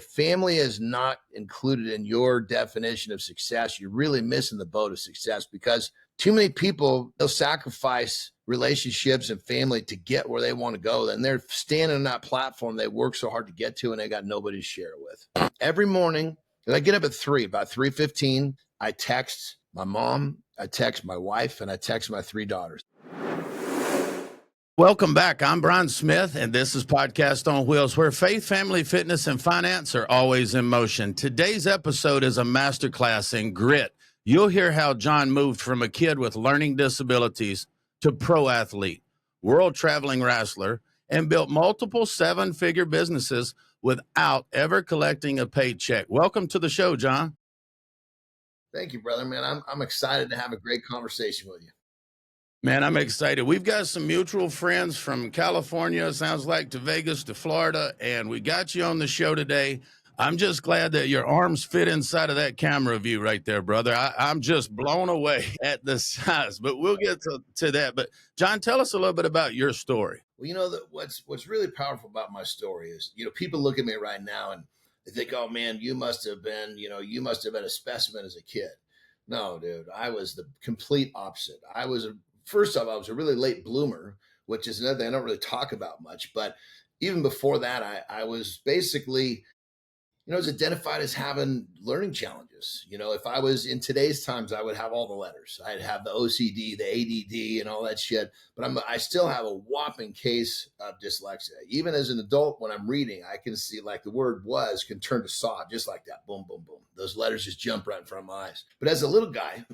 if family is not included in your definition of success, you're really missing the boat of success, because too many people, they'll sacrifice relationships and family to get where they want to go. And they're standing on that platform they work so hard to get to, and they got nobody to share it with. Every morning, I get up at about 3:15, I text my mom, I text my wife, and I text my 3 daughters. Welcome back. I'm Brian Smith, and this is Podcast on Wheels, where faith, family, fitness, and finance are always in motion. Today's episode is a masterclass in grit. You'll hear how Jon moved from a kid with learning disabilities to pro athlete, world traveling wrestler, and built multiple 7-figure businesses without ever collecting a paycheck. Welcome to the show, Jon. Thank you, brother, man. I'm excited to have a great conversation with you. Man, I'm excited. We've got some mutual friends from California, sounds like, to Vegas, to Florida, and we got you on the show today. I'm just glad that your arms fit inside of that camera view right there, brother. I'm just blown away at the size, but we'll get to that. But Jon, tell us a little bit about your story. Well, you know, what's really powerful about my story is, you know, people look at me right now and they think, oh man, you must have been a specimen as a kid. No, dude, I was the complete opposite. First off, I was a really late bloomer, which is another thing I don't really talk about much. But even before that, I was basically, I was identified as having learning challenges. You know, if I was in today's times, I would have all the letters. I'd have the OCD, the ADD, and all that shit. But I still have a whopping case of dyslexia. Even as an adult, when I'm reading, I can see like the word was can turn to saw just like that. Boom, boom, boom. Those letters just jump right in front of my eyes. But as a little guy,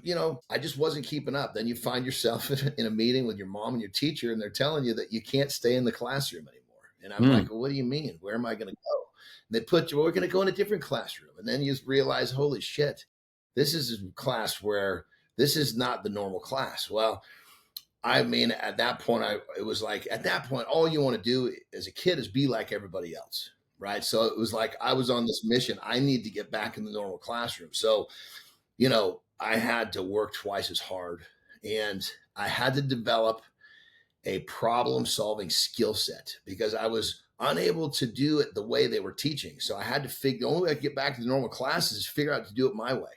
I just wasn't keeping up. Then you find yourself in a meeting with your mom and your teacher, and they're telling you that you can't stay in the classroom anymore. And I'm like, well, what do you mean? Where am I going to go? They put you, we're going to go in a different classroom. And then you realize, holy shit, this is a class where this is not the normal class. Well, I mean, at that point, all you want to do as a kid is be like everybody else, right? So it was like I was on this mission. I need to get back in the normal classroom. So, I had to work twice as hard, and I had to develop a problem-solving skill set because I was unable to do it the way they were teaching. So I had to the only way I could get back to the normal classes is figure out to do it my way.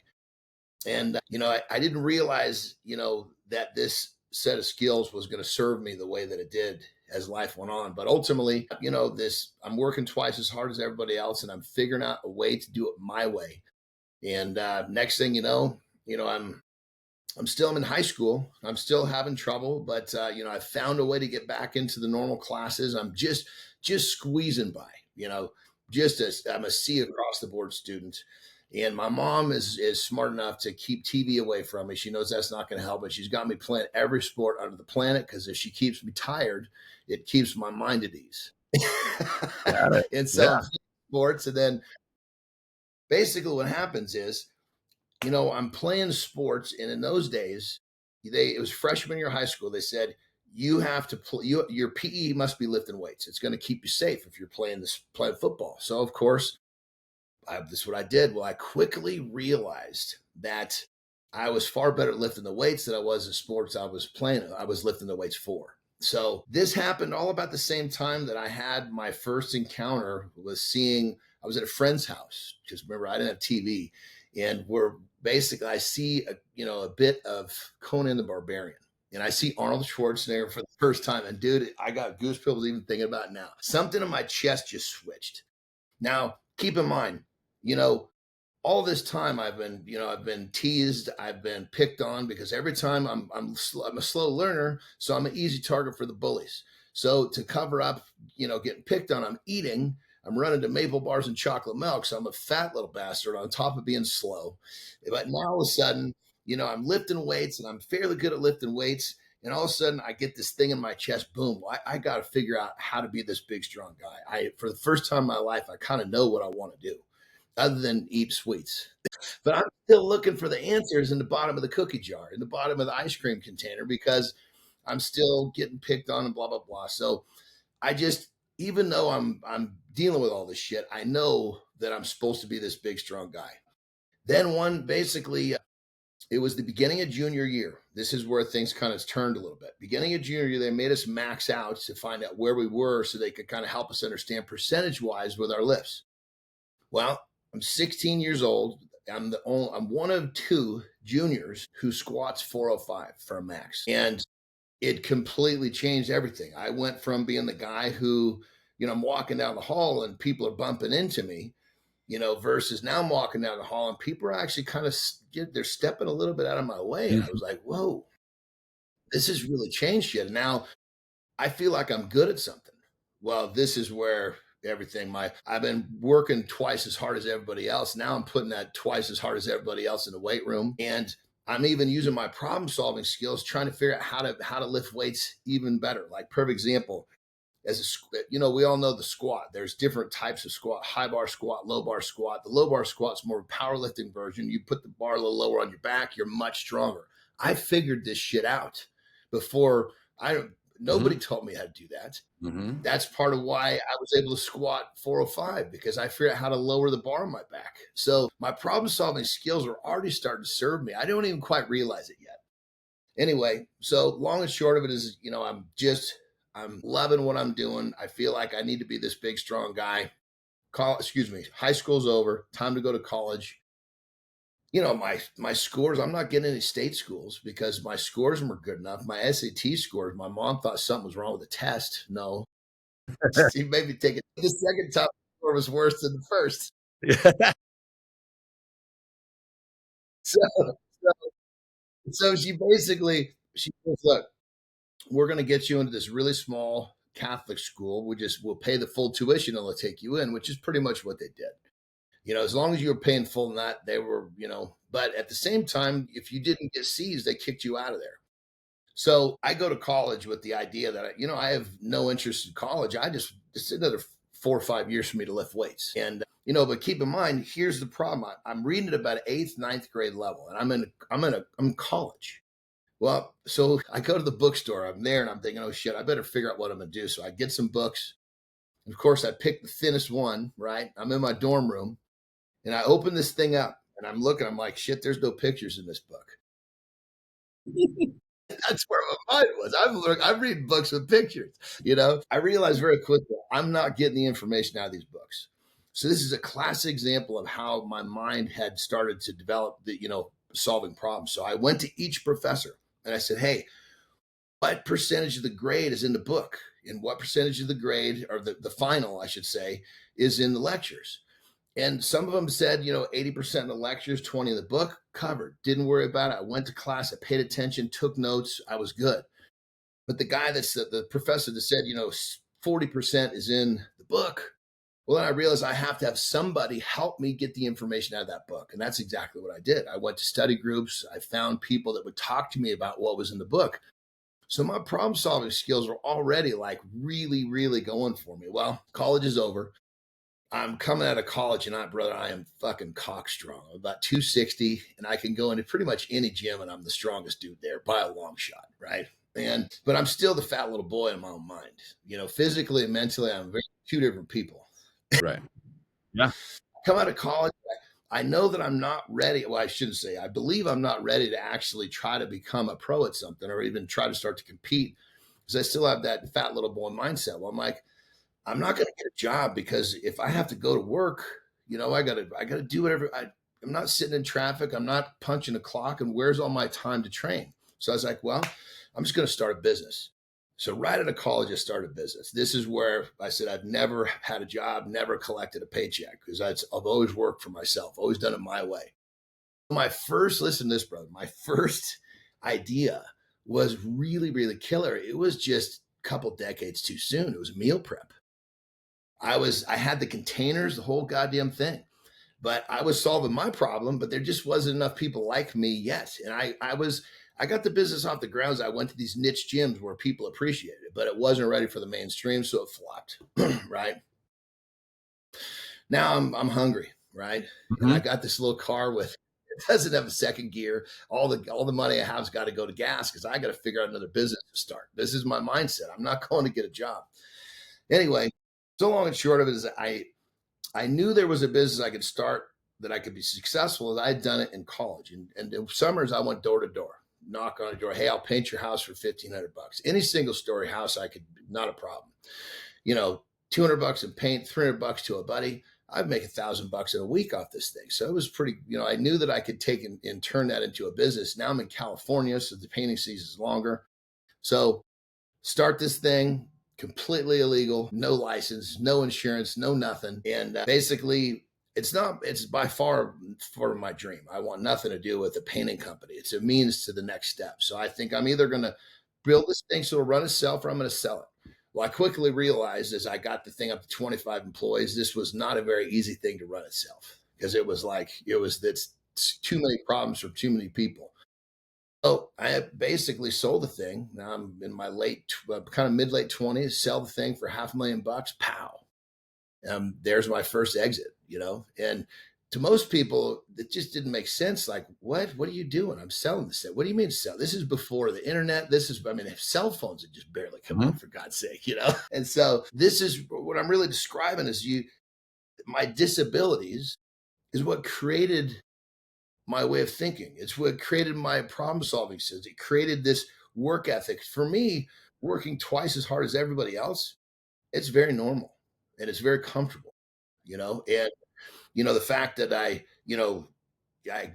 And, I didn't realize, that this set of skills was going to serve me the way that it did as life went on. But ultimately, I'm working twice as hard as everybody else, and I'm figuring out a way to do it my way. And next thing you know, I'm in high school. I'm still having trouble, but I found a way to get back into the normal classes. I'm just squeezing by, I'm a C across the board student. And my mom is smart enough to keep TV away from me. She knows that's not going to help, but she's got me playing every sport under the planet because if she keeps me tired, it keeps my mind at ease. Got it. And so sports, and then basically what happens is, I'm playing sports, and in those days, it was freshman year of high school. They said, you have to play, your PE must be lifting weights. It's going to keep you safe if you're playing football. So of course, this is what I did. Well, I quickly realized that I was far better at lifting the weights than I was in sports I was playing. I was lifting the weights for. So this happened all about the same time that I had my first encounter with I was at a friend's house, because remember, I didn't have TV. And I see a bit of Conan the Barbarian, and I see Arnold Schwarzenegger for the first time. And dude, I got goosebumps even thinking about it now. Something in my chest just switched. Now, keep in mind, all this time I've been teased, I've been picked on, because every time I'm a slow learner, so I'm an easy target for the bullies. So to cover up, getting picked on, I'm running to maple bars and chocolate milk. So I'm a fat little bastard on top of being slow. But now all of a sudden, I'm lifting weights, and I'm fairly good at lifting weights. And all of a sudden I get this thing in my chest. Boom. I got to figure out how to be this big, strong guy. For the first time in my life, I kind of know what I want to do other than eat sweets. But I'm still looking for the answers in the bottom of the cookie jar, in the bottom of the ice cream container, because I'm still getting picked on and blah, blah, blah. So even though I'm dealing with all this shit, I know that I'm supposed to be this big, strong guy. Then it was the beginning of junior year. This is where things kind of turned a little bit. Beginning of junior year, they made us max out to find out where we were so they could kind of help us understand percentage-wise with our lifts. Well, I'm 16 years old. I'm one of two juniors who squats 405 for a max. And it completely changed everything. I went from being the guy who, I'm walking down the hall and people are bumping into me, versus now I'm walking down the hall and people are actually kind of, they're stepping a little bit out of my way. And I was like, whoa, this has really changed shit. And now I feel like I'm good at something. Well, this is where I've been working twice as hard as everybody else. Now I'm putting that twice as hard as everybody else in the weight room. And I'm even using my problem solving skills, trying to figure out how to lift weights even better. Like perfect example, we all know the squat. There's different types of squat: high bar squat, low bar squat. The low bar squat's more powerlifting version. You put the bar a little lower on your back, you're much stronger. I figured this shit out before. Nobody taught me how to do that. That's part of why I was able to squat 405, because I figured out how to lower the bar on my back. So my problem solving skills are already starting to serve me. I don't even quite realize it yet. Anyway, so long and short of it is, I'm loving what I'm doing. I feel like I need to be this big, strong guy. High school's over. Time to go to college. My scores, I'm not getting any state schools because my scores weren't good enough. My SAT scores, my mom thought something was wrong with the test. No. She made me take it. The second time score was worse than the first. So, so she goes, look, we're going to get you into this really small Catholic school. We'll pay the full tuition and they'll take you in, which is pretty much what they did. As long as you were paying full in that, they were, but at the same time, if you didn't get C's, they kicked you out of there. So I go to college with the idea that, I have no interest in college. It's another 4 or 5 years for me to lift weights. And, but keep in mind, here's the problem. I'm reading at about 8th, 9th grade level, and I'm in college. Well, so I go to the bookstore. I'm there and I'm thinking, oh shit, I better figure out what I'm going to do. So I get some books. And of course, I pick the thinnest one, right? I'm in my dorm room. And I open this thing up and I'm like, shit, there's no pictures in this book. That's where my mind was. I'm reading books with pictures, I realized very quickly, I'm not getting the information out of these books. So this is a classic example of how my mind had started to develop solving problems. So I went to each professor and I said, hey, what percentage of the grade is in the book? And what percentage of the grade, or the final, I should say, is in the lectures? And some of them said, 80% in the lectures, 20 in the book, covered. Didn't worry about it. I went to class, I paid attention, took notes, I was good. But the guy the professor that said, 40% is in the book, well, then I realized I have to have somebody help me get the information out of that book. And that's exactly what I did. I went to study groups. I found people that would talk to me about what was in the book. So my problem solving skills were already like really, really going for me. Well, college is over. I'm coming out of college and I am fucking cock strong. I'm about 260 and I can go into pretty much any gym and I'm the strongest dude there by a long shot. Right. But I'm still the fat little boy in my own mind, physically and mentally, I'm two different people. Right. Yeah. Come out of college. I know that I'm not ready. Well, I shouldn't say, I believe I'm not ready to actually try to become a pro at something or even try to start to compete because I still have that fat little boy mindset. Well, I'm like, I'm not going to get a job because if I have to go to work, I got to do whatever. I'm not sitting in traffic. I'm not punching a clock. And where's all my time to train? So I was like, well, I'm just going to start a business. So right out of college, I started a business. This is where I said I've never had a job, never collected a paycheck because I've always worked for myself, always done it my way. Listen to this, brother. My first idea was really, really killer. It was just a couple decades too soon. It was meal prep. I had the containers, the whole goddamn thing, but I was solving my problem, but there just wasn't enough people like me yet. And I got the business off the grounds. I went to these niche gyms where people appreciated it, but it wasn't ready for the mainstream. So it flopped. Right. Now I'm hungry. Right. And I got this little car it doesn't have a second gear. All the money I have's got to go to gas because I got to figure out another business to start. This is my mindset. I'm not going to get a job. Anyway, so long and short of it is I knew there was a business I could start that I could be successful. I had done it in college. And in summers, I went door to door, knock on a door. Hey, I'll paint your house for $1,500. Any single story house, not a problem. $200 in paint, $300 to a buddy. I'd make $1,000 in a week off this thing. So it was pretty, I knew that I could take and turn that into a business. Now I'm in California, so the painting season is longer. So start this thing, completely illegal, no license, no insurance, no nothing. And basically, it's by far my dream. I want nothing to do with a painting company. It's a means to the next step. So I think I'm either going to build this thing so it'll run itself, or I'm going to sell it. Well, I quickly realized as I got the thing up to 25 employees, this was not a very easy thing to run itself, because it's too many problems for too many people. So I basically sold the thing. Now I'm in my kind of mid-late 20s, sell the thing for $500,000, pow. There's my first exit, and to most people, it just didn't make sense. Like, what are you doing? I'm selling this thing. What do you mean sell? This is before the internet. Cell phones had just barely come out, for God's sake, And so this is what I'm really describing is my disabilities is what created my way of thinking. It's what created my problem solving skills. It created this work ethic. For me, working twice as hard as everybody else, it's very normal and it's very comfortable, and the fact that I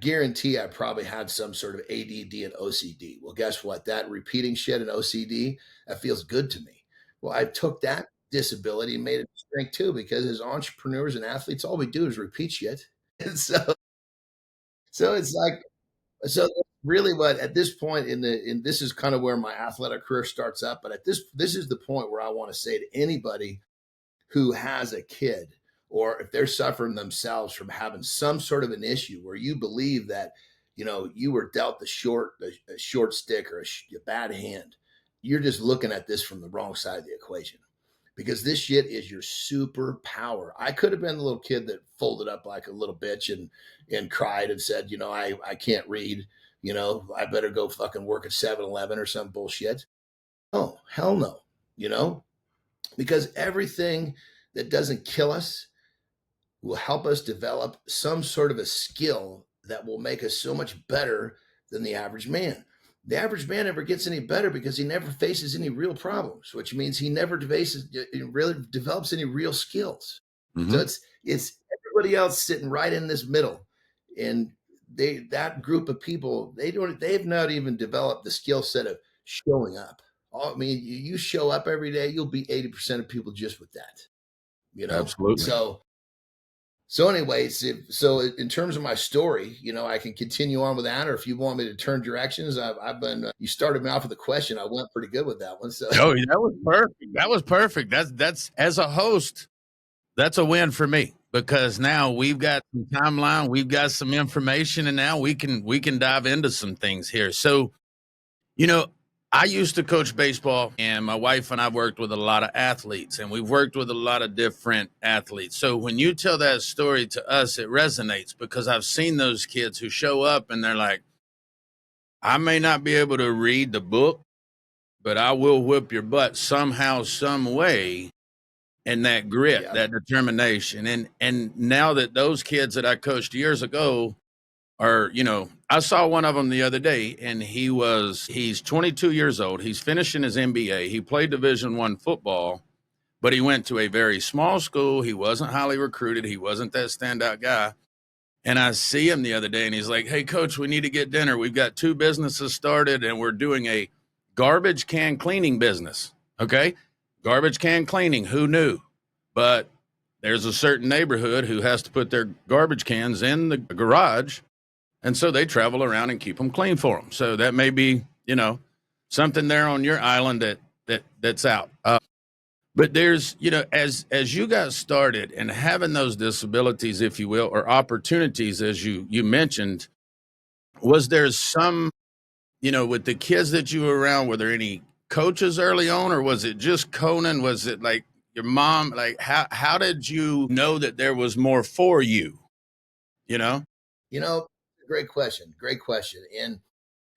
guarantee I probably had some sort of ADD and OCD. Well, guess what? That repeating shit and OCD, that feels good to me. Well, I took that disability and made it a strength too, because as entrepreneurs and athletes, all we do is repeat shit. And so it's like, so really what at this point this is kind of where my athletic career starts up. But this is the point where I want to say to anybody who has a kid, or if they're suffering themselves from having some sort of an issue where you believe that, you were dealt a short stick or a bad hand, you're just looking at this from the wrong side of the equation, because this shit is your superpower. I could have been the little kid that folded up like a little bitch and cried and said, I can't read, I better go fucking work at 7-Eleven or some bullshit. Oh, hell no, because everything that doesn't kill us will help us develop some sort of a skill that will make us so much better than the average man. The average man never gets any better because he never faces any real problems, which means he never really develops any real skills. Mm-hmm. So it's everybody else sitting right in this middle, and that group of people, they've not even developed the skill set of showing up. You show up every day, you'll beat 80% of people just with that. Absolutely. So anyways, so in terms of my story, I can continue on with that, or if you want me to turn directions, I've been, you started me off with a question. I went pretty good with that one. So that was perfect. That was perfect. That's as a host, that's a win for me, because now we've got some timeline, we've got some information, and now we can dive into some things here. So, I used to coach baseball, and my wife and I worked with a lot of athletes, and we've worked with a lot of different athletes. So when you tell that story to us, it resonates, because I've seen those kids who show up and they're like, I may not be able to read the book, but I will whip your butt somehow, some way. And that grit, that determination. And now that those kids that I coached years ago are, I saw one of them the other day, and he's 22 years old. He's finishing his MBA. He played Division I football, but he went to a very small school. He wasn't highly recruited. He wasn't that standout guy. And I see him the other day, and he's like, hey, coach, we need to get dinner. We've got 2 businesses started, and we're doing a garbage can cleaning business. Okay. Garbage can cleaning. Who knew? But there's a certain neighborhood who has to put their garbage cans in the garage. And so they travel around and keep them clean for them. So that may be, something there on your island that's out. But there's, as you got started and having those disabilities, if you will, or opportunities, as you mentioned, was there some, with the kids that you were around, were there any coaches early on, or was it just Conan? Was it like your mom? Like, how did you know that there was more for you? Great question. Great question. And,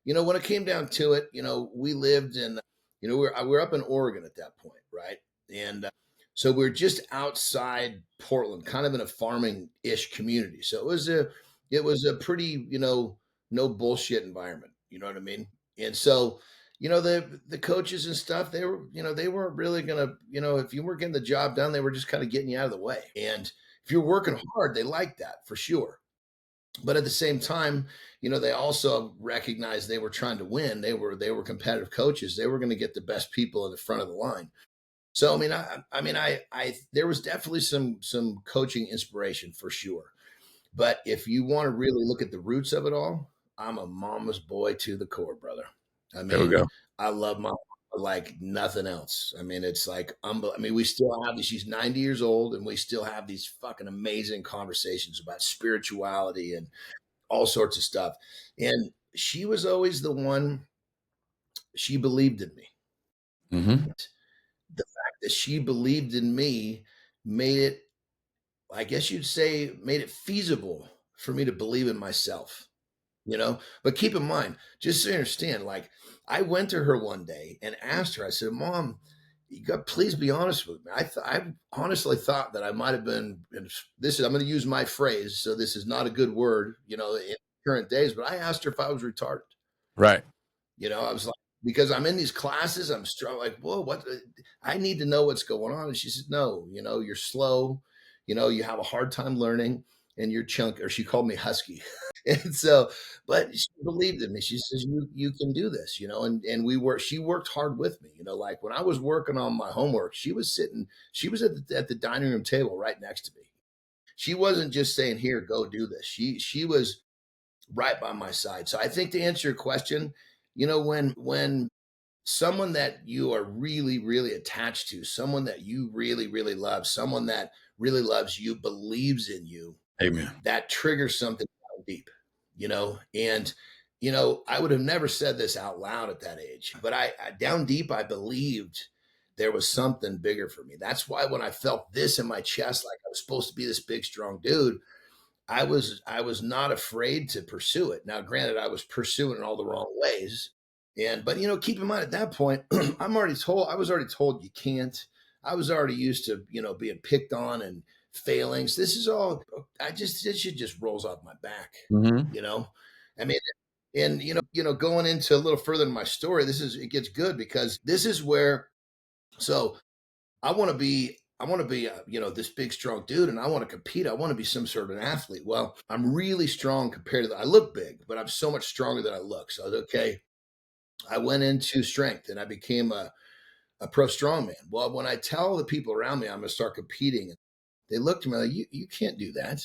when it came down to it, we lived in, we're up in Oregon at that point. Right. And so we're just outside Portland, kind of in a farming-ish community. So it was a pretty, no bullshit environment. You know what I mean? And so, the coaches and stuff, they weren't really gonna, if you weren't getting the job done, they were just kind of getting you out of the way. And If you're working hard, they like that for sure. But at the same time, they also recognized they were trying to win. They were competitive coaches. They were going to get the best people in the front of the line. So I there was definitely some coaching inspiration for sure. But if you want to really look at the roots of it all, I'm a mama's boy to the core, brother. I There we mean, go. I love my mama like nothing else. I mean, it's like, we still have this. She's 90 years old, and we still have these fucking amazing conversations about spirituality and all sorts of stuff. And she was always the one. She believed in me. Mm-hmm. The fact that she believed in me made it, I guess you'd say, made it feasible for me to believe in myself. But keep in mind, just so you understand, like, I went to her one day and asked her, I said, Mom, you got, please be honest with me. I honestly thought that I might have been, I'm going to use my phrase, so this is not a good word, in current days, but I asked her if I was retarded. Right. I was like, because I'm in these classes, I'm strong, like, whoa, what? I need to know what's going on. And she said, no, you're slow, you have a hard time learning, and you're chunk, or she called me husky. And so, but she believed in me. She says, you can do this, and she worked hard with me, like when I was working on my homework, she was at the dining room table right next to me. She wasn't just saying, here, go do this. She was right by my side. So I think, to answer your question, when someone that you are really, really attached to, someone that you really, really love, someone that really loves you, believes in you, Amen. that triggers something deep, and, I would have never said this out loud at that age, but I down deep, I believed there was something bigger for me. That's why when I felt this in my chest, like I was supposed to be this big, strong dude, I was not afraid to pursue it. Now, granted, I was pursuing it all the wrong ways. But keep in mind, at that point, I was already told you can't. I was already used to, being picked on and failings. This is all, this shit just rolls off my back, Mm-hmm. I mean, and, going into a little further in my story, it gets good, because this is where, so I want to be, this big, strong dude, and I want to compete. I want to be some sort of an athlete. Well, I'm really strong compared to that. I look big, but I'm so much stronger than I look. So, okay, I went into strength and I became a pro strongman. Well, when I tell the people around me I'm going to start competing, they look to me like, you can't do that.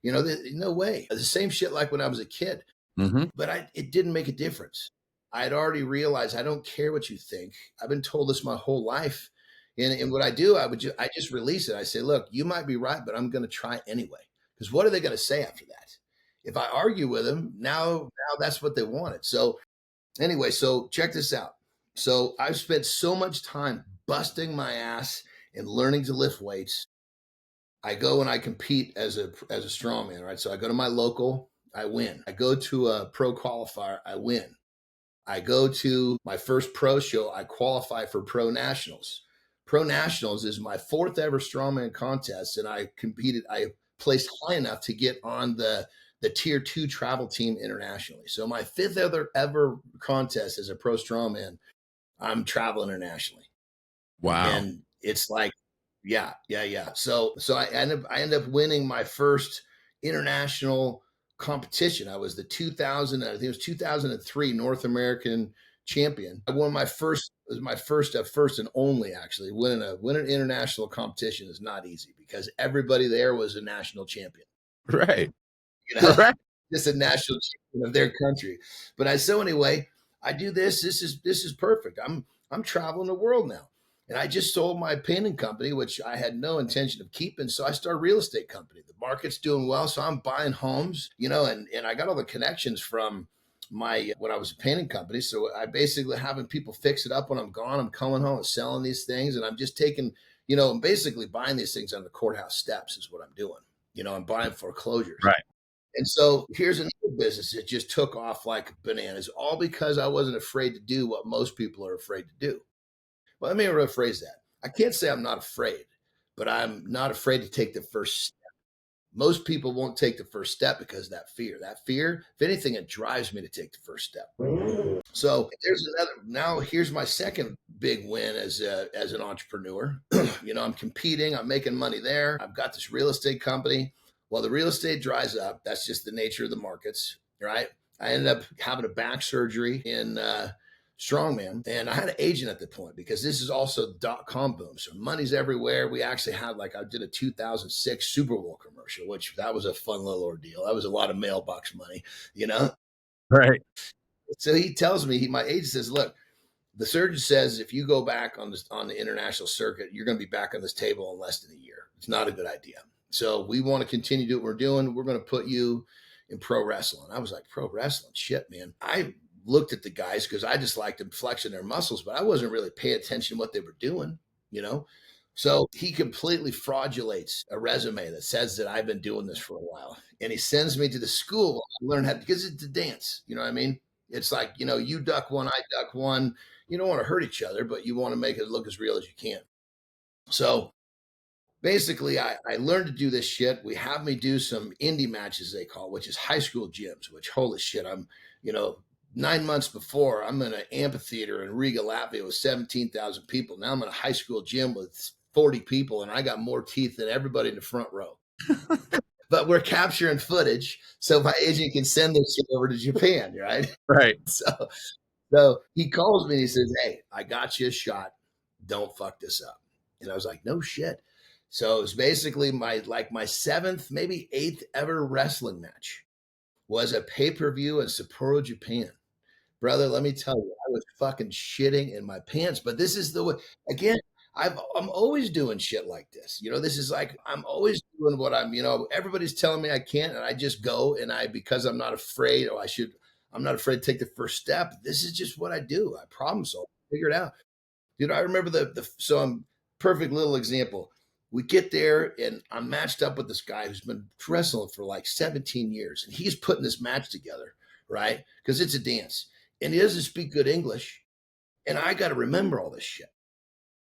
No way. The same shit like when I was a kid. Mm-hmm. But it didn't make a difference. I had already realized I don't care what you think. I've been told this my whole life. And what I do, I just release it. I say, look, you might be right, but I'm going to try anyway. Because what are they going to say after that? If I argue with them, now that's what they wanted. So anyway, so check this out. So I've spent so much time busting my ass and learning to lift weights. I go and I compete as a strongman, right? So I go to my local, I win. I go to a pro qualifier, I win. I go to my first pro show, I qualify for pro nationals. Pro nationals is my fourth ever strongman contest, and I placed high enough to get on the tier 2 travel team internationally. So my fifth ever contest as a pro strongman, I'm traveling internationally. Wow. And it's like, yeah. So I end up winning my first international competition. I was the 2000, I think it was 2003 North American champion. I won my first, it was my first and only, actually. Winning an international competition is not easy, because everybody there was a national champion. Right. Right. Just a national champion of their country. But so anyway, I do this. This is perfect. I'm traveling the world now. And I just sold my painting company, which I had no intention of keeping. So I started a real estate company. The market's doing well. So I'm buying homes, and I got all the connections from when I was a painting company. So I basically having people fix it up when I'm gone. I'm coming home and selling these things. And I'm just taking, I'm basically buying these things on the courthouse steps is what I'm doing. I'm buying foreclosures. Right. And so here's another business that just took off like bananas, all because I wasn't afraid to do what most people are afraid to do. Well, let me rephrase that. I can't say I'm not afraid, but I'm not afraid to take the first step. Most people won't take the first step because of that fear. That fear, if anything, it drives me to take the first step. So there's another. Now here's my second big win as an entrepreneur. I'm competing, I'm making money there. I've got this real estate company. Well, the real estate dries up. That's just the nature of the markets, right? I ended up having a back surgery in strongman, and I had an agent at the point because this is also .com boom, so money's everywhere. We actually had, like, I did a 2006 Super Bowl commercial, which that was a fun little ordeal. That was a lot of mailbox money, Right. So he tells me, my agent says, look, the surgeon says if you go back on the international circuit, you're going to be back on this table in less than a year. It's not a good idea. So we want to continue to do what we're doing. We're going to put you in pro wrestling. I was like, pro wrestling? Shit, man. I looked at the guys because I just liked them flexing their muscles, but I wasn't really paying attention to what they were doing, So he completely fraudulates a resume that says that I've been doing this for a while. And he sends me to the school to learn how, because it's a dance. You know what I mean? It's like, you duck one, I duck one. You don't want to hurt each other, but you want to make it look as real as you can. So basically, I learned to do this shit. We have me do some indie matches, they call, which is high school gyms, which, holy shit, I'm, 9 months before, I'm in an amphitheater in Riga, Latvia with 17,000 people. Now I'm in a high school gym with 40 people, and I got more teeth than everybody in the front row. But we're capturing footage so my agent can send this shit over to Japan, right? Right. So he calls me and he says, hey, I got you a shot. Don't fuck this up. And I was like, no shit. So it was basically my 7th, maybe 8th ever wrestling match was a pay-per-view in Sapporo, Japan. Brother, let me tell you, I was fucking shitting in my pants. But this is the way, again, I'm always doing shit like this. This is like, I'm always doing what everybody's telling me I can't, and I just go, and because I'm not afraid, I'm not afraid to take the first step. This is just what I do. I problem solve, figure it out. Dude, I remember so I'm perfect little example. We get there, and I'm matched up with this guy who's been wrestling for like 17 years, and he's putting this match together, right? Because it's a dance, and he doesn't speak good English, and I got to remember all this shit.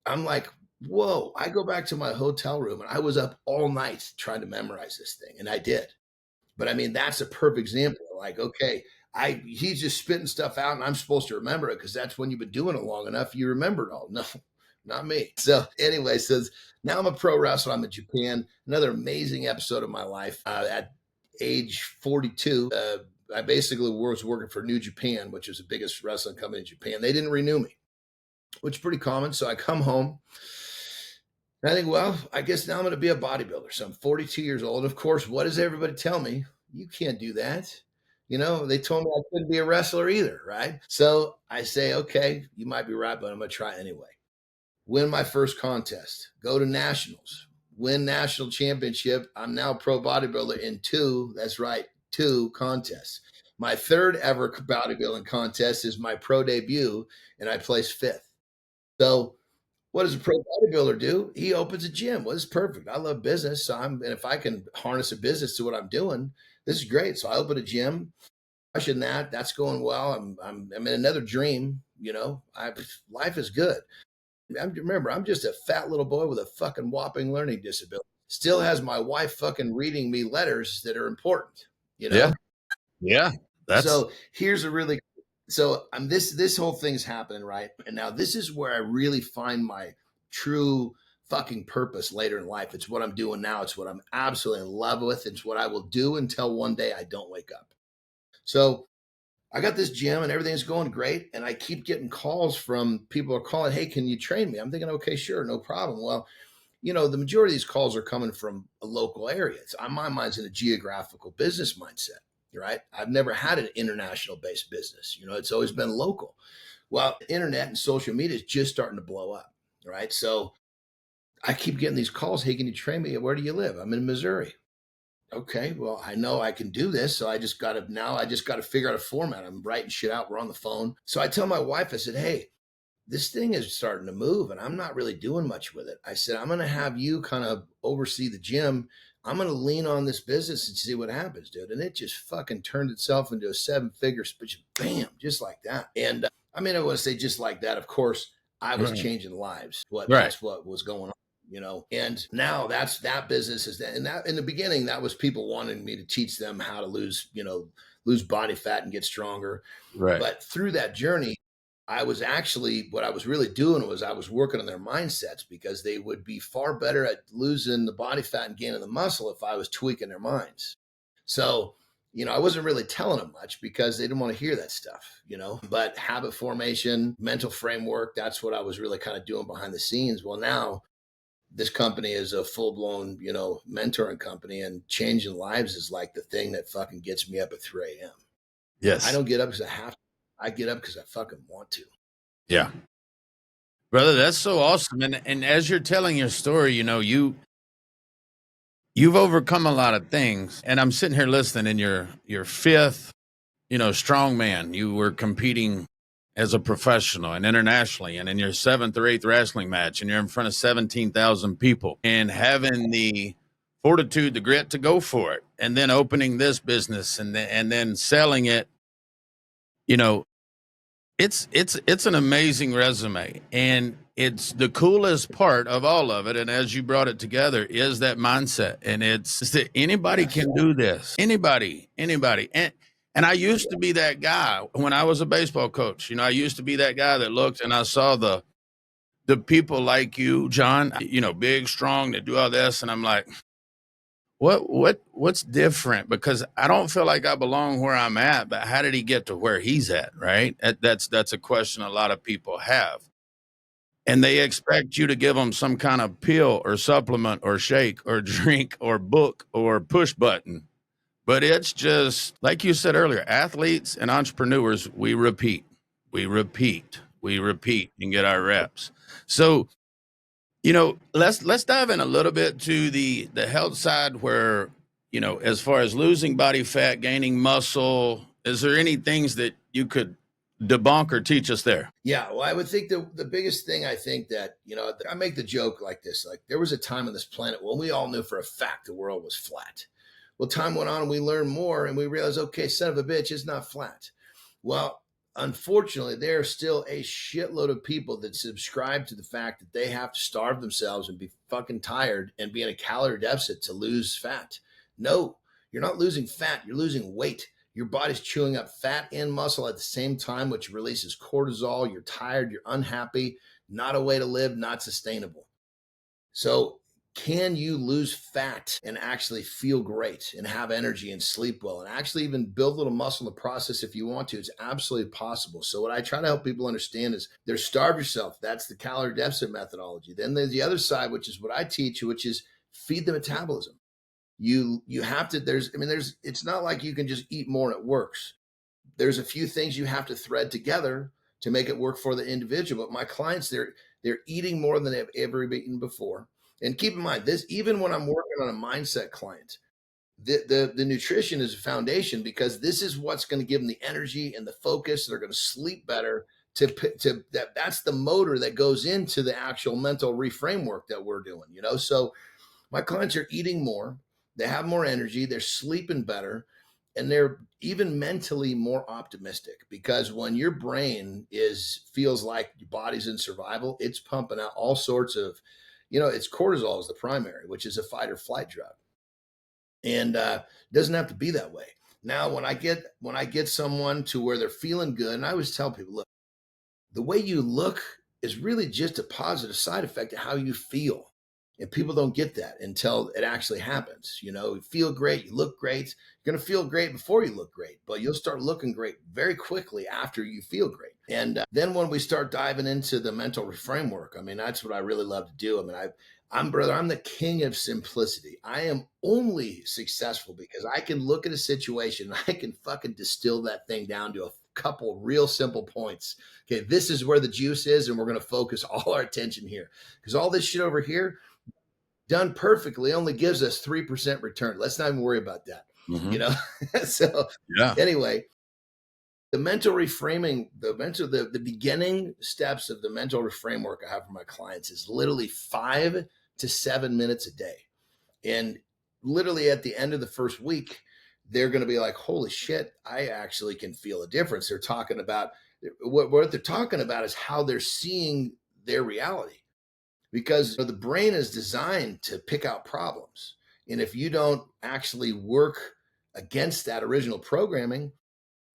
I'm like, whoa, I go back to my hotel room, and I was up all night trying to memorize this thing, and I did. But I mean, that's a perfect example. Like, okay, he's just spitting stuff out, and I'm supposed to remember it because that's when you've been doing it long enough, you remember it all. No, not me. So anyway, says now I'm a pro wrestler. I'm in Japan. Another amazing episode of my life. At age 42, I basically was working for New Japan, which is the biggest wrestling company in Japan. They didn't renew me, which is pretty common. So I come home. And I think, well, I guess now I'm going to be a bodybuilder. So I'm 42 years old. Of course, what does everybody tell me? You can't do that. They told me I couldn't be a wrestler either, right? So I say, okay, you might be right, but I'm going to try anyway. Win my first contest, go to nationals, win national championship. I'm now pro bodybuilder in 2, that's right, 2 contests. My 3rd ever bodybuilding contest is my pro debut, and I placed 5th. So what does a pro bodybuilder do? He opens a gym. Well, it's perfect. I love business. And if I can harness a business to what I'm doing, this is great. So I open a gym. Crushing that's going well. I'm in another dream. Life is good. Remember, I'm just a fat little boy with a fucking whopping learning disability. Still has my wife fucking reading me letters that are important. Yeah. So here's this whole thing's happening, right? And now this is where I really find my true fucking purpose later in life. It's what I'm doing now. It's what I'm absolutely in love with. It's what I will do until one day I don't wake up. So I got this gym and everything's going great. And I keep getting calls from people who are calling, hey, can you train me? I'm thinking, okay, sure, no problem. Well, the majority of these calls are coming from a local area. My mind's in a geographical business mindset, right? I've never had an international based business. It's always been local. Well, internet and social media is just starting to blow up, right? So I keep getting these calls. Hey, can you train me? Where do you live? I'm in Missouri. Okay, well, I know I can do this. So I just got to figure out a format. I'm writing shit out. We're on the phone. So I tell my wife, I said, hey, this thing is starting to move and I'm not really doing much with it. I said, I'm going to have you kind of oversee the gym. I'm going to lean on this business and see what happens, dude. And it just fucking turned itself into a 7-figure, bam, just like that. And I mean, I want to say just like that. Of course, I was changing lives. That's what was going on. And now that business is that. And that in the beginning, that was people wanting me to teach them how to lose body fat and get stronger. Right. But through that journey, I was actually, what I was really doing was I was working on their mindsets, because they would be far better at losing the body fat and gaining the muscle if I was tweaking their minds. So, I wasn't really telling them much because they didn't want to hear that stuff, but habit formation, mental framework, that's what I was really kind of doing behind the scenes. Well, now this company is a full-blown, mentoring company, and changing lives is like the thing that fucking gets me up at 3 a.m. I Yes. don't get up because I have to. I get up because I fucking want to. Yeah. Brother, that's so awesome. And as you're telling your story, you've overcome a lot of things. And I'm sitting here listening in your fifth, strongman. You were competing as a professional and internationally, and in your seventh or eighth wrestling match, and you're in front of 17,000 people, and having the fortitude, the grit to go for it, and then opening this business, and then selling it. You know, it's an amazing resume, and it's the coolest part of all of it. And as you brought it together, is that mindset, and it's that anybody can do this. Anybody. And I used to be that guy when I was a baseball coach. I used to be that guy that looked and I saw the people like you, Jon, big, strong, that do all this, and I'm like, what's different? Because I don't feel like I belong where I'm at, but how did he get to where he's at, right? That's a question a lot of people have. And they expect you to give them some kind of pill or supplement or shake or drink or book or push button. But it's just like you said earlier, athletes and entrepreneurs, we repeat, and get our reps. So, let's dive in a little bit to the health side, where, as far as losing body fat, gaining muscle, is there any things that you could debunk or teach us there? Yeah, well, I would think the biggest thing, I think that, I make the joke like this, like there was a time on this planet when we all knew for a fact the world was flat. Well, time went on and we learned more and we realized, okay, son of a bitch, it's not flat. Well, unfortunately, there are still a shitload of people that subscribe to the fact that they have to starve themselves and be fucking tired and be in a calorie deficit to lose fat. No, you're not losing fat, you're losing weight. Your body's chewing up fat and muscle at the same time, which releases cortisol. You're tired, you're unhappy, not a way to live, not sustainable. So, can you lose fat and actually feel great and have energy and sleep well and actually even build a little muscle in the process if you want to? It's absolutely possible. So, what I try to help people understand is there's starve yourself. That's the calorie deficit methodology. Then there's the other side, which is what I teach, which is feed the metabolism. You have to, it's not like you can just eat more and it works. There's a few things you have to thread together to make it work for the individual. But my clients, they're eating more than they've ever eaten before. And keep in mind this, even when I'm working on a mindset client, the nutrition is a foundation, because this is what's going to give them the energy and the focus. They're going to sleep better. That's the motor that goes into the actual mental reframe work that we're doing. So my clients are eating more, they have more energy, they're sleeping better, and they're even mentally more optimistic, because when your brain feels like your body's in survival, it's pumping out all sorts of, it's cortisol is the primary, which is a fight or flight drug. And it doesn't have to be that way. Now, when I get someone to where they're feeling good, and I always tell people, look, the way you look is really just a positive side effect of how you feel. And people don't get that until it actually happens. You feel great, you look great. You're going to feel great before you look great, but you'll start looking great very quickly after you feel great. And then when we start diving into the mental framework, that's what I really love to do. I'm the king of simplicity. I am only successful because I can look at a situation and I can fucking distill that thing down to a couple real simple points. Okay, this is where the juice is, and we're going to focus all our attention here, because all this shit over here, done perfectly, only gives us 3% return. Let's not even worry about that. Mm-hmm. So Yeah. anyway, the mental reframing, the beginning steps of the mental reframe work I have for my clients is literally 5 to 7 minutes a day. And literally at the end of the first week, they're going to be like, holy shit, I actually can feel a difference. They're talking about what they're talking about is how they're seeing their reality, because the brain is designed to pick out problems. And if you don't actually work against that original programming,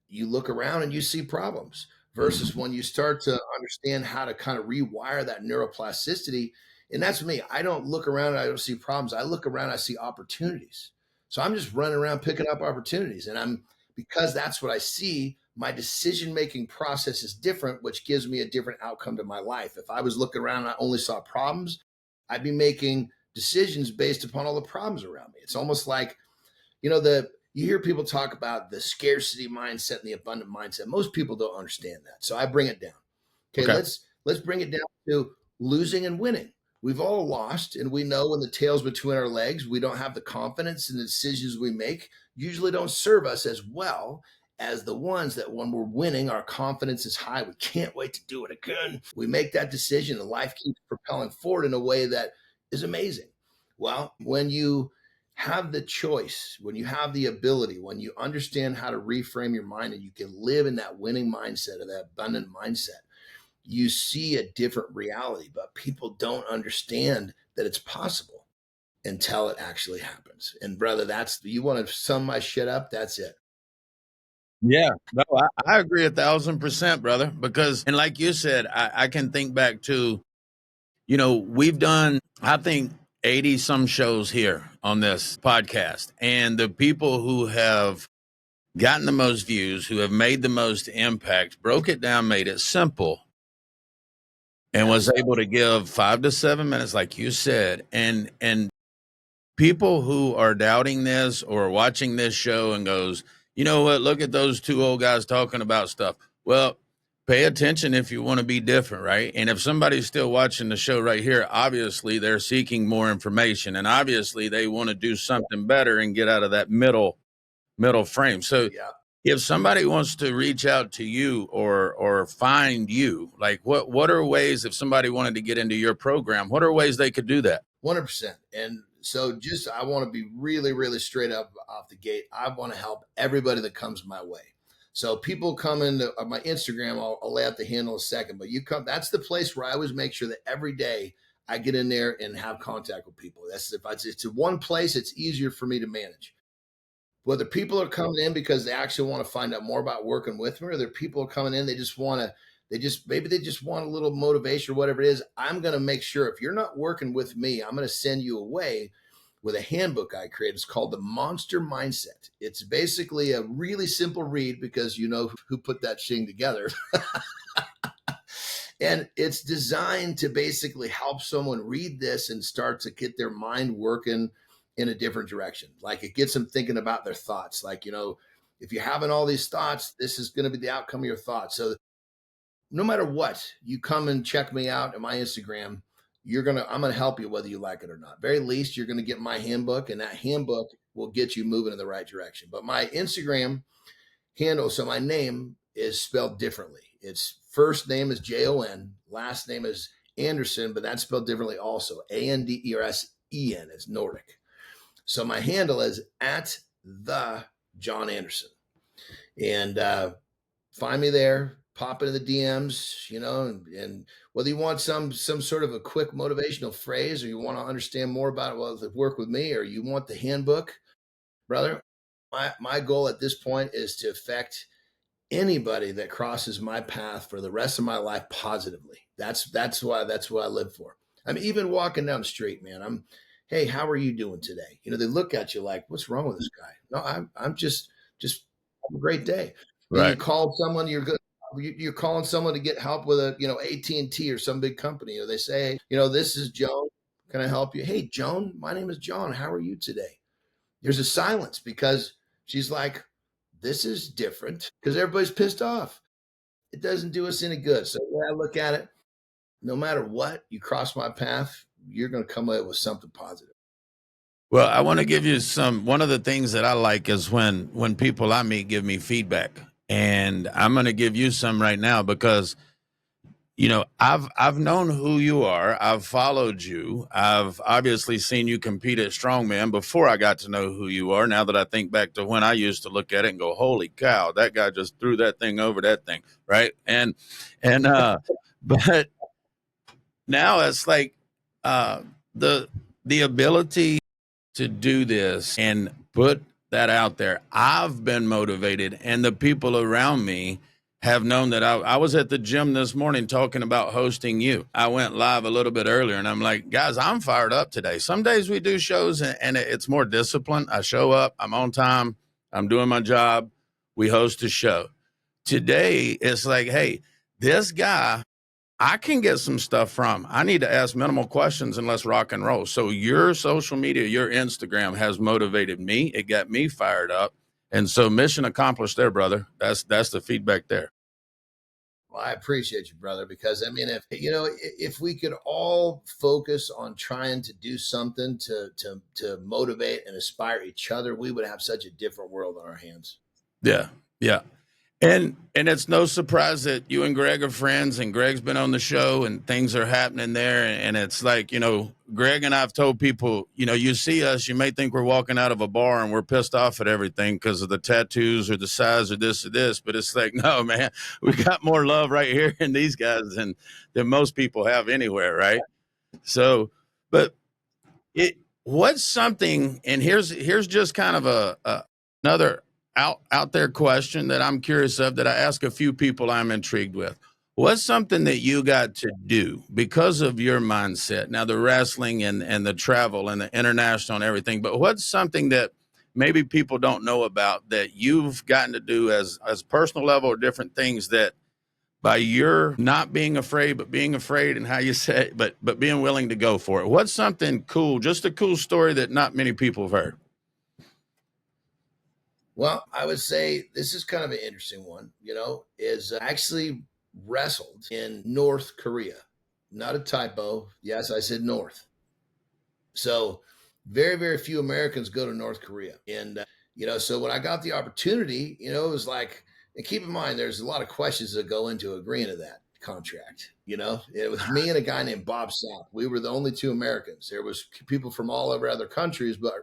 you look around and you see problems. versus when you start to understand how to kind of rewire that neuroplasticity. And that's me. I don't look around and I don't see problems. I look around, I see opportunities. So I'm just running around picking up opportunities. And because that's what I see, my decision-making process is different, which gives me a different outcome to my life. If I was looking around and I only saw problems, I'd be making decisions based upon all the problems around me. It's almost like, you hear people talk about the scarcity mindset and the abundant mindset. Most people don't understand that. So I bring it down. Okay. Let's bring it down to losing and winning. We've all lost, and we know when the tail's between our legs, we don't have the confidence, and the decisions we make usually don't serve us as well as the ones that when we're winning, our confidence is high. We can't wait to do it again. We make that decision, and life keeps propelling forward in a way that is amazing. Well, when you have the choice, when you have the ability, when you understand how to reframe your mind and you can live in that winning mindset or that abundant mindset, you see a different reality. But people don't understand that it's possible until it actually happens. And brother, you want to sum my shit up? That's it. Yeah, no, I agree 1,000%, brother, because, and like you said, I can think back to, we've done, I think, 80 some shows here on this podcast, and the people who have gotten the most views, who have made the most impact, broke it down, made it simple, and was able to give 5 to 7 minutes, like you said, and people who are doubting this or watching this show and goes, you know what, look at those two old guys talking about stuff. Well, pay attention if you want to be different, right? And if somebody's still watching the show right here, obviously they're seeking more information, and obviously they want to do something better and get out of that middle frame. So if somebody wants to reach out to you or find you, like what are ways, if somebody wanted to get into your program, what are ways they could do that? 100%. And so I want to be really, really straight up off the gate. I want to help everybody that comes my way. So people come into my Instagram, I'll lay out the handle in a second, but that's the place where I always make sure that every day I get in there and have contact with people. If it's one place, it's easier for me to manage. Whether people are coming in because they actually want to find out more about working with me, or there people are coming in, maybe they just want a little motivation or whatever it is. I'm going to make sure if you're not working with me, I'm going to send you away with a handbook I created. It's called the Monster Mindset. It's basically a really simple read because you know who put that thing together. And it's designed to basically help someone read this and start to get their mind working in a different direction. Like it gets them thinking about their thoughts. Like, if you're having all these thoughts, this is going to be the outcome of your thoughts. So no matter what, you come and check me out at my Instagram, I'm going to help you whether you like it or not. Very least, you're going to get my handbook, and that handbook will get you moving in the right direction. But my Instagram handle, so my name is spelled differently. Its first name is Jon, last name is Andersen, but that's spelled differently also. Andersen. It's Nordic. So my handle is at the Jon Andersen. And find me there, pop into the DMs, and whether you want some sort of a quick motivational phrase, or you want to understand more about work with me, or you want the handbook, brother, my goal at this point is to affect anybody that crosses my path for the rest of my life positively. That's what I live for. I'm even walking down the street, man. Hey, how are you doing today? They look at you like, what's wrong with this guy? No, I'm just have a great day. Right. You call someone, you're calling someone to get help with AT&T or some big company, or they say, this is Joan. Can I help you? Hey, Joan, my name is John. How are you today? There's a silence because she's like, this is different because everybody's pissed off. It doesn't do us any good. So the way I look at it, no matter what, you cross my path, you're going to come away with something positive. Well, I want to give you one of the things that I like is when people I meet give me feedback, and I'm going to give you some right now because, I've known who you are. I've followed you. I've obviously seen you compete at Strongman before I got to know who you are. Now that I think back to when I used to look at it and go, holy cow, that guy just threw that thing over that thing. Right. And, but now it's like, the ability to do this and put that out there. I've been motivated, and the people around me have known that I was at the gym this morning talking about hosting you. I went live a little bit earlier and I'm like, guys, I'm fired up today. Some days we do shows and it's more disciplined. I show up, I'm on time, I'm doing my job. We host a show. Today, it's like, hey, this guy, I can get some stuff from. I need to ask minimal questions and let's rock and roll. So your social media, your Instagram has motivated me. It got me fired up. And so mission accomplished there, brother. That's the feedback there. Well, I appreciate you, brother, because I mean, if we could all focus on trying to do something to motivate and inspire each other, we would have such a different world on our hands. Yeah. Yeah. And it's no surprise that you and Greg are friends, and Greg's been on the show and things are happening there. And it's like, Greg and I've told people, you see us, you may think we're walking out of a bar and we're pissed off at everything because of the tattoos or the size or this or this. But it's like, no, man, we got more love right here in these guys than most people have anywhere. Right. So, but what's something, and here's just kind of another out there question that I'm curious of, that I ask a few people I'm intrigued with. What's something that you got to do because of your mindset? Now, the wrestling and the travel and the international and everything, but what's something that maybe people don't know about that you've gotten to do as personal level or different things that by your not being afraid, but being afraid and how you say it, but being willing to go for it? What's something cool, just a cool story that not many people have heard? Well, I would say this is kind of an interesting one, is actually wrestled in North Korea. Not a typo. Yes, I said North. So very, very few Americans go to North Korea. And, so when I got the opportunity, it was like, and keep in mind, there's a lot of questions that go into agreeing to that contract. It was me and a guy named Bob Sapp. We were the only two Americans. There was people from all over other countries, but,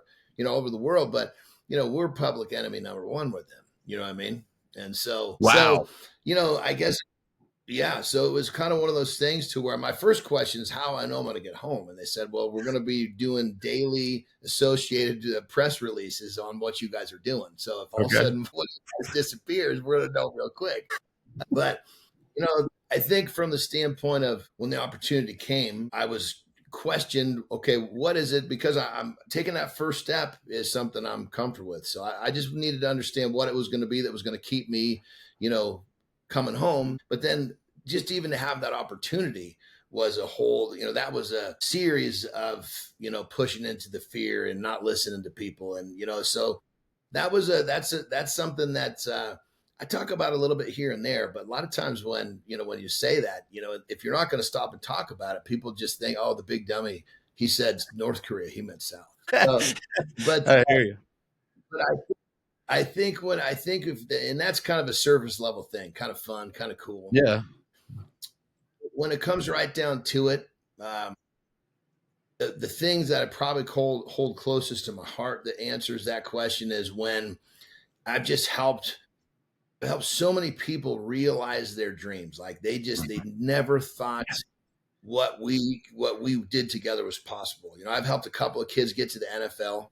over the world. But, we're public enemy number one with them. You know what I mean? And so, Wow. I guess, yeah. So it was kind of one of those things to where my first question is how I know I'm going to get home. And they said, well, we're going to be doing daily associated press releases on what you guys are doing. So if all of a sudden one of you guys disappears, we're going to know real quick. But, I think from the standpoint of when the opportunity came, I was questioned, okay, what is it? Because I'm taking that first step is something I'm comfortable with. So I just needed to understand what it was going to be that was going to keep me, coming home. But then just even to have that opportunity was a whole, that was a series of, pushing into the fear and not listening to people. And, so that's something that, I talk about a little bit here and there, but a lot of times when you say that, if you're not going to stop and talk about it, people just think, oh, the big dummy, he said North Korea, he meant South. But I hear you. But I think and that's kind of a surface level thing, kind of fun, kind of cool. Yeah. When it comes right down to it, the things that I probably hold closest to my heart that answers that question is when I've just helped so many people realize their dreams. Like they never thought what we did together was possible. I've helped a couple of kids get to the NFL.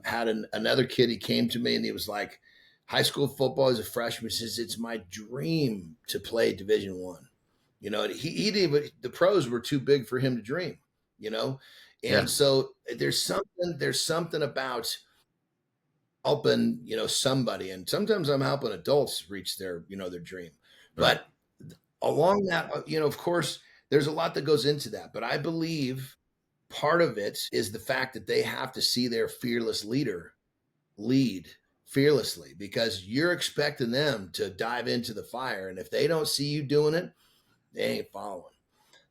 Had another kid, he came to me and he was like, high school football as a freshman. He says, it's my dream to play Division I. He didn't, the pros were too big for him to dream, and so there's something about helping, somebody. And sometimes I'm helping adults reach their dream. Right. But along that, of course, there's a lot that goes into that. But I believe part of it is the fact that they have to see their fearless leader lead fearlessly, because you're expecting them to dive into the fire. And if they don't see you doing it, they ain't following.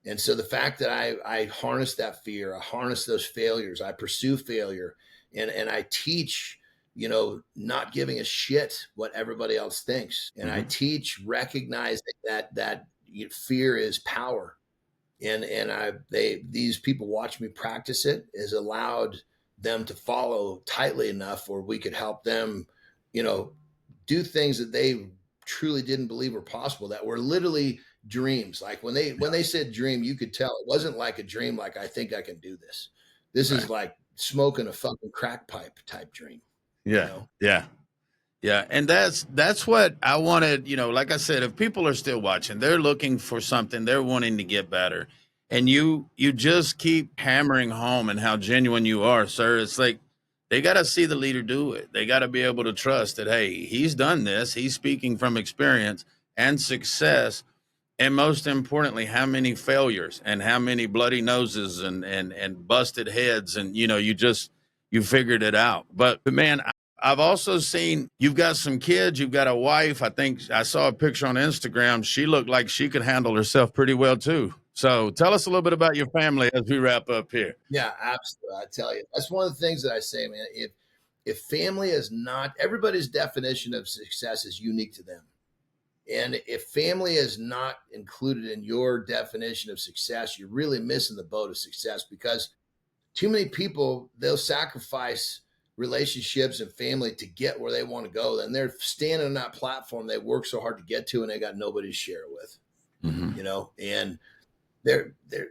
And so the fact that I harness that fear, I harness those failures, I pursue failure, and I teach, not giving a shit what everybody else thinks. And I teach recognizing that fear is power. And these people watch me practice it, has allowed them to follow tightly enough where we could help them, do things that they truly didn't believe were possible, that were literally dreams. Like when they said dream, you could tell it wasn't like a dream. Like, I think I can do this. This is like smoking a fucking crack pipe type dream. Yeah. Yeah. Yeah, and that's what I wanted, like I said, if people are still watching, they're looking for something, they're wanting to get better. And you just keep hammering home and how genuine you are, sir. It's like they got to see the leader do it. They got to be able to trust that hey, he's done this, he's speaking from experience and success, and most importantly, how many failures and how many bloody noses and busted heads, and you figured it out. But man, I've also seen you've got some kids, you've got a wife. I think I saw a picture on Instagram. She looked like she could handle herself pretty well too. So tell us a little bit about your family as we wrap up here. Yeah, absolutely. I tell you, that's one of the things that I say, man. If family is not, everybody's definition of success is unique to them. And if family is not included in your definition of success, you're really missing the boat of success, because too many people, they'll sacrifice relationships and family to get where they want to go. And they're standing on that platform they work so hard to get to, and they got nobody to share it with, and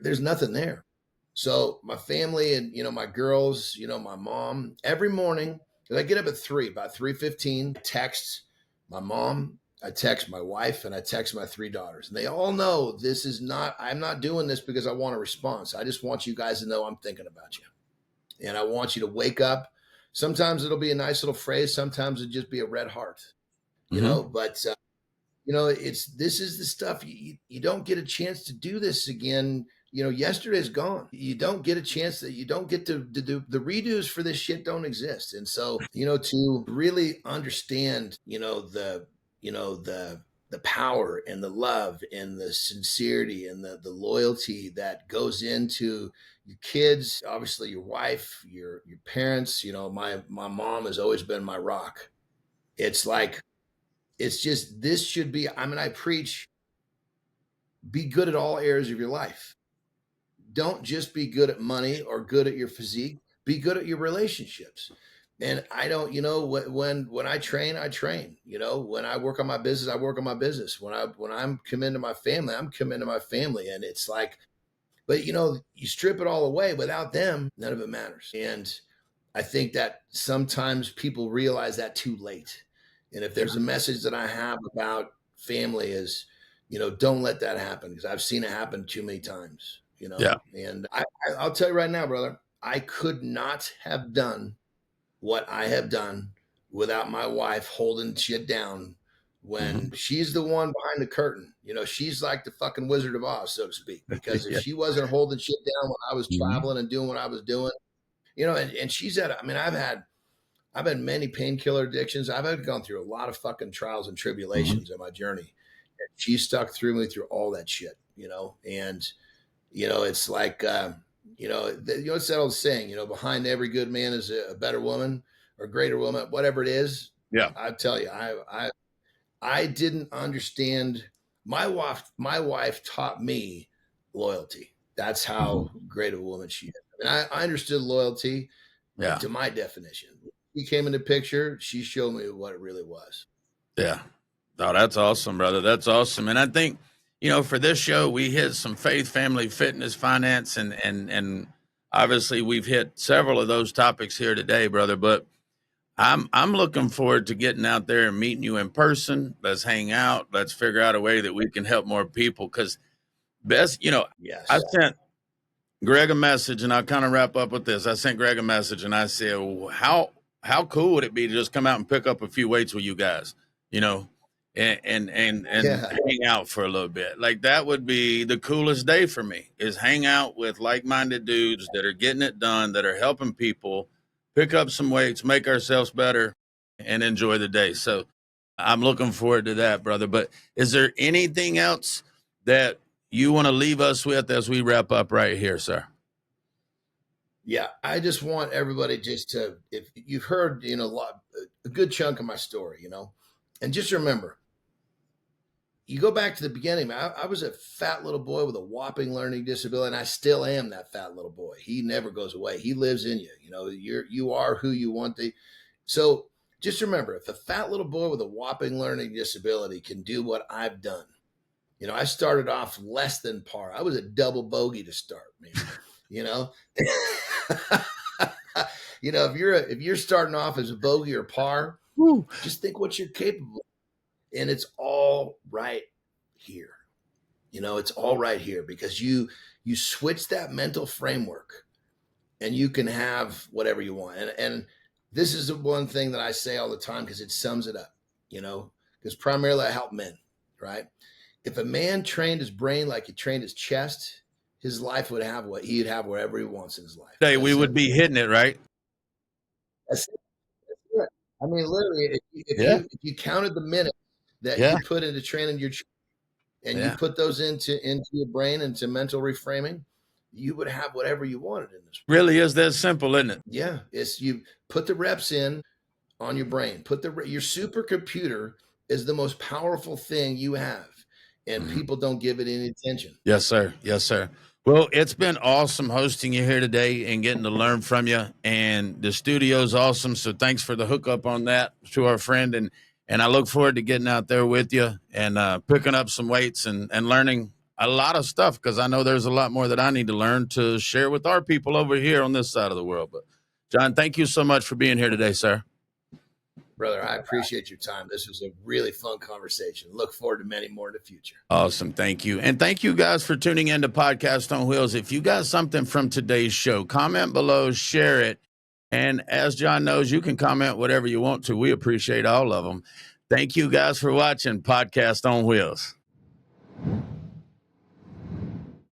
there's nothing there. So my family and, my girls, my mom, every morning, I get up at about 3:15, text my mom, I text my wife, and I text my three daughters. And they all know I'm not doing this because I want a response. I just want you guys to know I'm thinking about you. And I want you to wake up. Sometimes it'll be a nice little phrase. Sometimes it'll just be a red heart, but this is the stuff you don't get a chance to do this again. Yesterday's gone. You don't get a chance, that you don't get to do the redos for this shit don't exist. And so, to really understand, the power and the love and the sincerity and the loyalty that goes into your kids, obviously your wife, your parents. My mom has always been my rock. It's like, it's just, this should be, I preach, be good at all areas of your life. Don't just be good at money or good at your physique, be good at your relationships. And I don't, when I train, I train. When I work on my business, I work on my business. When I'm committed to my family, I'm committed to my family. And it's like, but you strip it all away, without them, none of it matters. And I think that sometimes people realize that too late. And if there's a message that I have about family is, don't let that happen, because I've seen it happen too many times, Yeah. and I'll tell you right now, brother, I could not have done what I have done without my wife holding shit down when she's the one behind the curtain. She's like the fucking Wizard of Oz, so to speak, because if Yeah. she wasn't holding shit down when I was traveling and doing what I was doing, and she's I've had many painkiller addictions. I've gone through a lot of fucking trials and tribulations in my journey. And she stuck through me through all that shit, and, it's like, it's that old saying, behind every good man is a better woman or greater woman, whatever it is. Yeah. I tell you, I didn't understand. My wife taught me loyalty. That's how great of a woman she is. I understood loyalty, Yeah. to my definition. She came in the picture. She showed me what it really was. Yeah. Oh, that's awesome, brother. That's awesome. And I think, for this show, we hit some faith, family, fitness, finance, and obviously we've hit several of those topics here today, brother. But I'm looking forward to getting out there and meeting you in person. Let's hang out. Let's figure out a way that we can help more people. Because I Yes. sent Greg a message, and I'll kind of wrap up with this. I sent Greg a message, and I said, well, how cool would it be to just come out and pick up a few weights with you guys, and Yeah. hang out for a little bit? Like, that would be the coolest day for me, is hang out with like-minded dudes that are getting it done, that are helping people pick up some weights, make ourselves better, and enjoy the day. So I'm looking forward to that, brother. But is there anything else that you want to leave us with as we wrap up right here, sir? Yeah. I just want everybody just to, if you've heard, a good chunk of my story, and just remember, you go back to the beginning, man. I was a fat little boy with a whopping learning disability, and I still am that fat little boy. He never goes away. He lives in you. You are who you want to. So just remember, if a fat little boy with a whopping learning disability can do what I've done, I started off less than par. I was a double bogey to start, man. If you're starting off as a bogey or par, Woo. Just think what you're capable of. And it's all right here. It's all right here because you switch that mental framework and you can have whatever you want. And this is the one thing that I say all the time because it sums it up, because primarily I help men, right? If a man trained his brain like he trained his chest, his life would have he'd have whatever he wants in his life. Hey, we would be hitting it, right? That's it. That's it. I mean, literally, Yeah. if you counted the minutes that Yeah. you put into training your and you Yeah. put those into your brain, into mental reframing, you would have whatever you wanted in this. Really is that simple, isn't it? Yeah, it's you put the reps in on your brain. Your supercomputer is the most powerful thing you have, and people don't give it any attention. Yes, sir. Yes, sir. Well, it's been awesome hosting you here today and getting to learn from you. And the studio's awesome. So thanks for the hookup on that to our friend. And I look forward to getting out there with you and picking up some weights and learning a lot of stuff, because I know there's a lot more that I need to learn to share with our people over here on this side of the world. But Jon, thank you so much for being here today, sir. Brother, I appreciate your time. This was a really fun conversation. Look forward to many more in the future. Awesome. Thank you. And thank you guys for tuning in to Podcast on Wheels. If you got something from today's show, comment below, share it. And as Jon knows, you can comment whatever you want to. We appreciate all of them. Thank you guys for watching Podcast on Wheels.